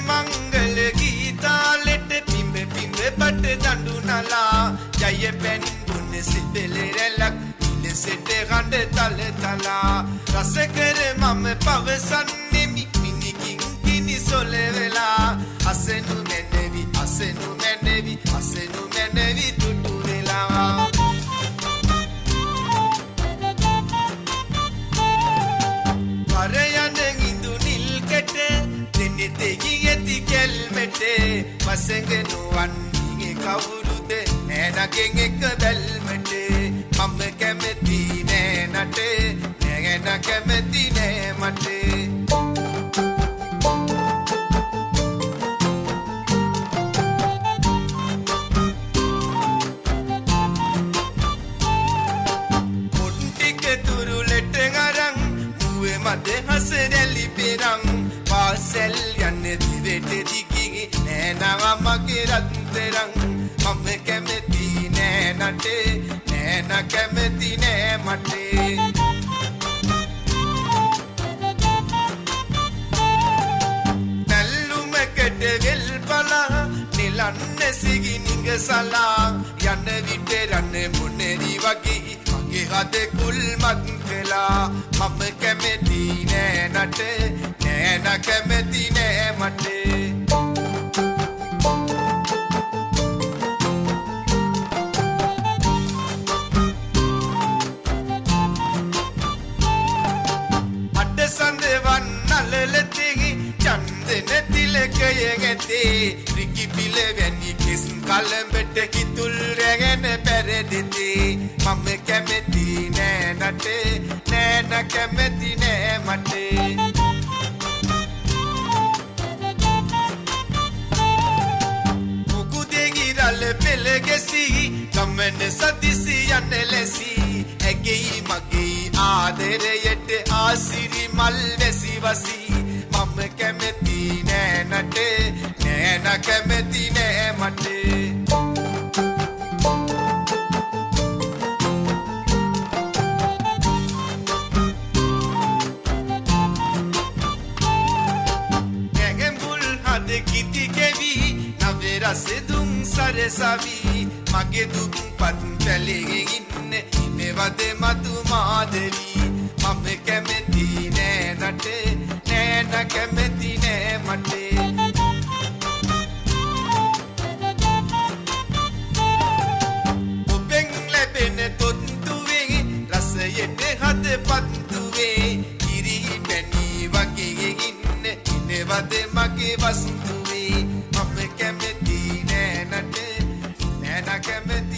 මංගල ගීතාලෙට පිඹ පිඹ බට දඬු නලා ජය පෙන්දුන සිතලේ රැලක් ඉලසෙට ගඳ තල තලා රස කර මම පවසන්නේ මිනිකින් කිනි සොල වෙලා අසෙනු මැනවි අසෙනු මැනවි අසෙනු මැනවි තුටු වෙලා පරයන ඉඳු නිල් කෙට දෙන්නේ තෙගි ඇති කෙල්මෙට වසඟනුවන් ඉගේ කවුරුද නෑනගෙන් එක බැල්මට මම කැමති නෑ නට නෑන කැමති නෑ මට පොට්ටික තුරුලෙට ගරන් මුවේ මද හසරැලි පෙරන් පාසල් යන්නේ දිවෙට දිගින් නෑනවා මගේ රත්තරන් මම කැමති නෑ නට නෑන කැමති නෑ මට නැල්ලුමකට වෙල් බලා නිලන්න සිගිනිඟ සලා යන්න විට රන්න මොනරි වගේ මගේ හද කුල්මත් කළා මම කැමති නෑ නට නෑන කැමති නෑ මට සඳවන් නලලතෙහි චන්දන තිලකයෙන් ඇතේ රිකි පිල වැනි කෙස් කලඹට කිතුල් රැගෙන පැරදෙතේ මම කැමති නෑ නට නෑන කැමති නෑ මට මුකුදෙගිරල පෙළ ගැසි ගමන සදිසි යන්න ලැසි ඇගෙයි මගේ ආදරයට ආසිරි මල් වැසි වසි මම කැමති නෑ නට නෑන කැමති නෑ මට නැගෙඹුල් හද කිති කෙවි නවේ රස දුම් සරසවි මගේ දුක් පත් පැලේ ඉන්න ඉමවද මතු මාදවි මම කැමති නෑ නට නෑන කැමති නෑ මට ඔබෙන් ලැබෙන තොත්තුවේ රසයට හද පත්තුවේ කිරි පැණි වගේ ඉන්න ඉනවද මගේ වස්තුවේ මම කැමති නෑ නට නෑන කැමති